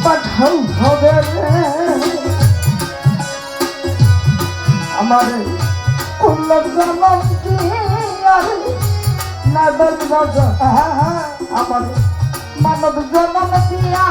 পাঠাও হবে রে আমার উল্লভ জনম দিয়ার নাদল রাজা আমার মানব জনম দিয়া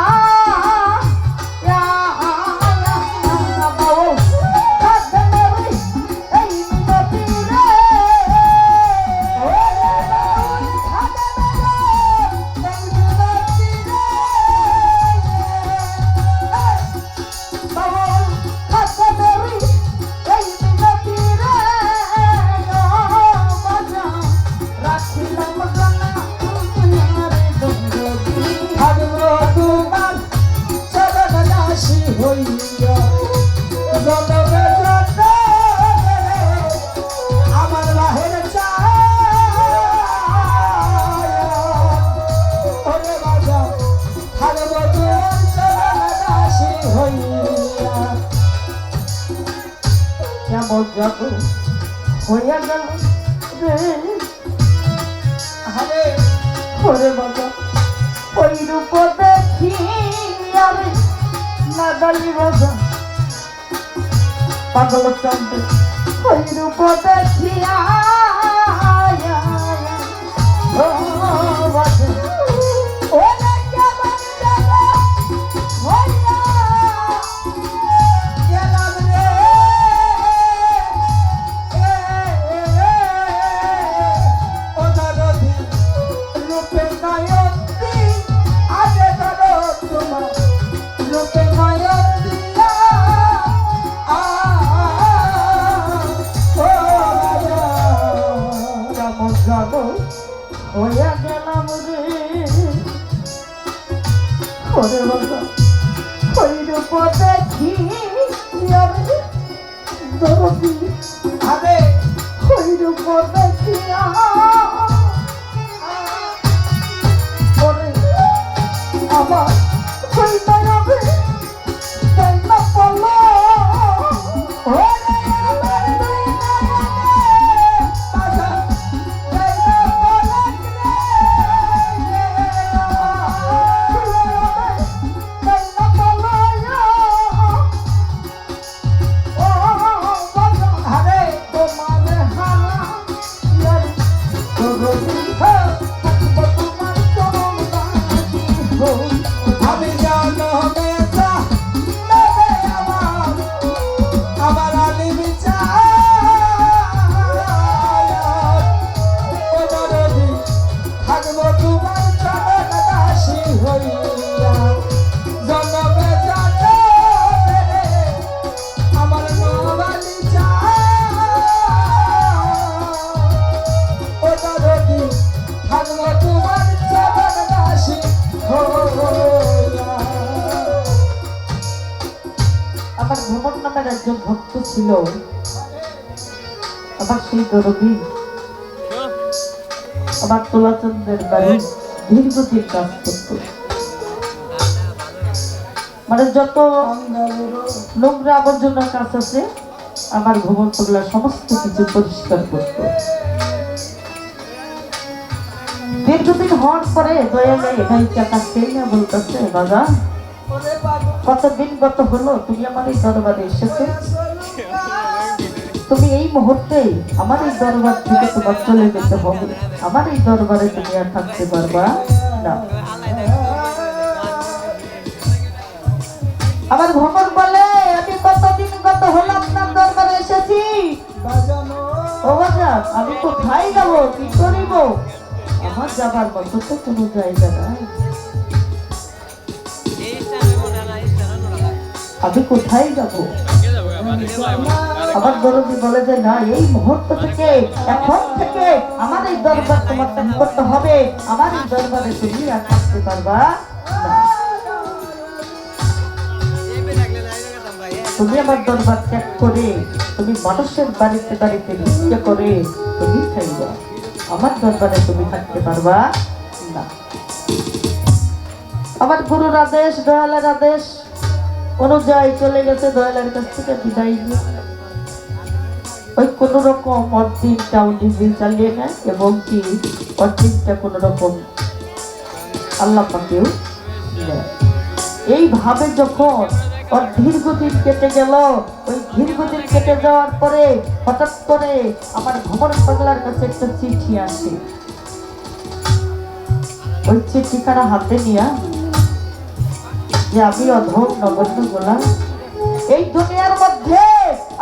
যাবো হইয়া গেল রে আরে ওরে বাবা ওই রূপ দেখি আরে নাগালি বাবা পাগল চন্দ্র ওই রূপ দেখিয়া ও বাবা হইয়া গেলাম রে ওরে বাবা ওই রূপ দেখি দরদি আরে ওই রূপ দেখিয়া ওরে আমার ওই দয়াবে তাই না পড়লো আমার ভ্রমণ নামের একজন ভক্ত ছিল আমার সেই দরদি আমার তোলাচন্দ্রের বাড়ি দীর্ঘদিন কাজ করত মানে যত নোংরা আবর্জনার কাজ আছে আমার ভ্রমণ করলা সমস্ত কিছু পরিষ্কার করত দীর্ঘদিন হওয়ার পরে দয়ালে এখানকার কাছে না বলতেছে বাবা কতদিন গত হলো তুমি আমার এই দরবারে এসেছো তুমি এই মুহূর্তে আমার এই দরবার থেকে তোমার চলে যেতে হবে আমার এই দরবারে তুমি আর থাকতে পারবা না আমার ভ্রমণ বলে আমি কতদিন গত হলো আপনার দরবারে এসেছি ও বাবা আমি কোথায় যাবো কি করিব আমার যাবার মতো তো কোনো জায়গা নাই আমি কোথায় যাবো আমার দরদি বলে যে না এই মুহূর্ত থেকে এখন থেকে আমার এই দরবার তোমার ত্যাগ করতে হবে আমার এই দরবারে তুমি আর থাকতে পারবা না তুমি আমার দরবার ত্যাগ করে তুমি মানুষের বাড়িতে বাড়িতে ভিক্ষা করে তুমি থাকবা আমার দরবারে তুমি থাকতে পারবা না আমার গুরুর আদেশ দয়ালের আদেশ অনুযায়ী চলে গেছে দয়ালের কাছ থেকে বিদায় নিয়ে ওই কোন রকম অর্ধেকটা নিজে চালিয়ে নেয় এবং কি অর্ধেকটা কোন রকম আল্লাহ পাকেও দেয় এইভাবে যখন ওর দীর্ঘদিন কেটে গেল, ওই দীর্ঘদিন কেটে যাওয়ার পরে হঠাৎ করে আমার ভ্রমণ পাগলার কাছে একটা চিঠি আসে। ওই চিঠিখানা হাতে নিয়ে যে আমি অধম নগণ্য গোলাম, এই দুনিয়ার মধ্যে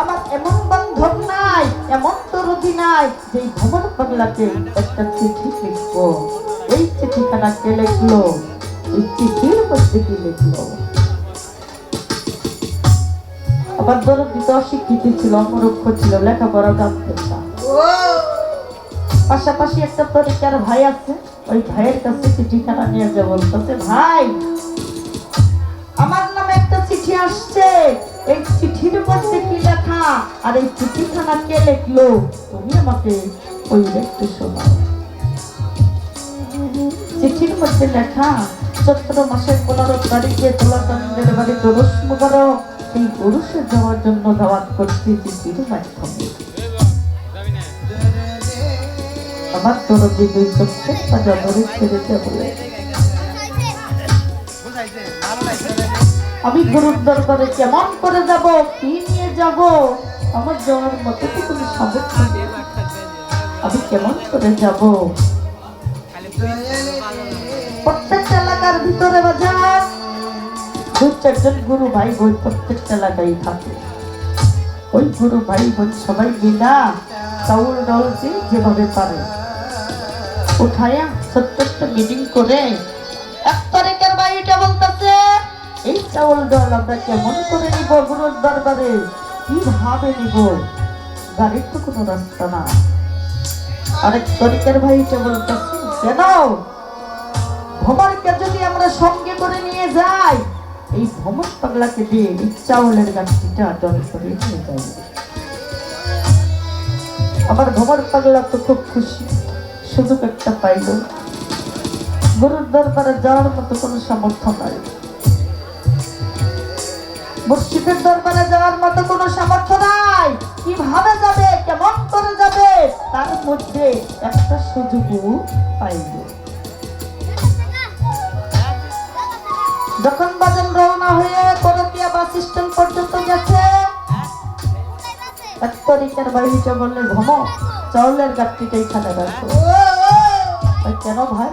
আমার এমন বান্ধব নাই, এমন দরদি নাই যে এই ভ্রমণ পাগলাকে একটা চিঠি লিখবো। এই চিঠিখানা কে লিখলো? এই চিঠির মধ্যে কি লিখলো? আমার দরদি তো অশিক্ষিত ছিল, অমূর্খ ছিল, লেখাপড়া জানতেন না। পাশাপাশি একটা তরিকার ভাই আছে, ওই ভাইয়ের কাছে চিঠিখানা নিয়ে যে বলতেছে, ভাই আমার নামে একটা চিঠি আসছে, এই চিঠির মধ্যে কি লেখা আর এই চিঠিখানা কে লিখলো তুমি আমাকে ওই লিখতে শোনাও। চিঠির মধ্যে লেখা, চৈত্র মাসের 15 তারিখে তোলাচন্দ্রের বাড়ি দরস মুবারক, এই উরুসে যাওয়ার জন্য দাওয়াত করছি চিঠির মাধ্যমে। আমার দরদি দুই চোখে পাজা ধরে ছেড়েছে বলে আমি গুরুর দরবারে কেমন করে যাব, কি নিয়ে যাব, আমার যাওয়ার মতো তো কোনো সামর্থ্য নেই। আমি কেমন করে যাব? প্রত্যেকটা এলাকার ভিতরে বাজার 2-4 গুরু ভাই বোন প্রত্যেকটা এলাকায় থাকে। ওই গুরু ভাই বোন সবাই মিলা চাউল ডাউল যেভাবে পারে উঠায়া ছোট্ট একটা মিটিং করে 1 তারিখের বাইটা বলতেছে, এই চাউল ডাল আমরা কেমন করে নিব গুরুর দরবারে, কিভাবে নিব, গাড়ির তো কোনো রাস্তা না। আরেক তরিকার ভাইটা বলতেছে, কেন ভ্রমণকে যদি আমরা সঙ্গে করে নিয়ে যাই, এই ভ্রমণ পাগলাকে দিয়ে এই চাউলের গাছটিটা জল করে নিয়ে যাবে। আমার ভ্রমণ পাগলা তো খুব খুশি, সুযোগ একটা পাইল। গুরুর দরবারে যাওয়ার মতো কোনো সামর্থ্য নাই, মুর্শিদের দরবারে যাওয়ার মতো কোনো সামর্থ্য নাই। কিভাবে যাবে, কেমন করে যাবে, তার মধ্যে একটা সুযোগও পাইল। যখন বাজান রওনা হয়ে করতিয়া বাস স্ট্যান্ড পর্যন্ত গেছে, 1 তারিখের বাড়িটা বললে, ভ্রমণ চাউলের গাছটিটা এখানে রাখো। কেন ভাই?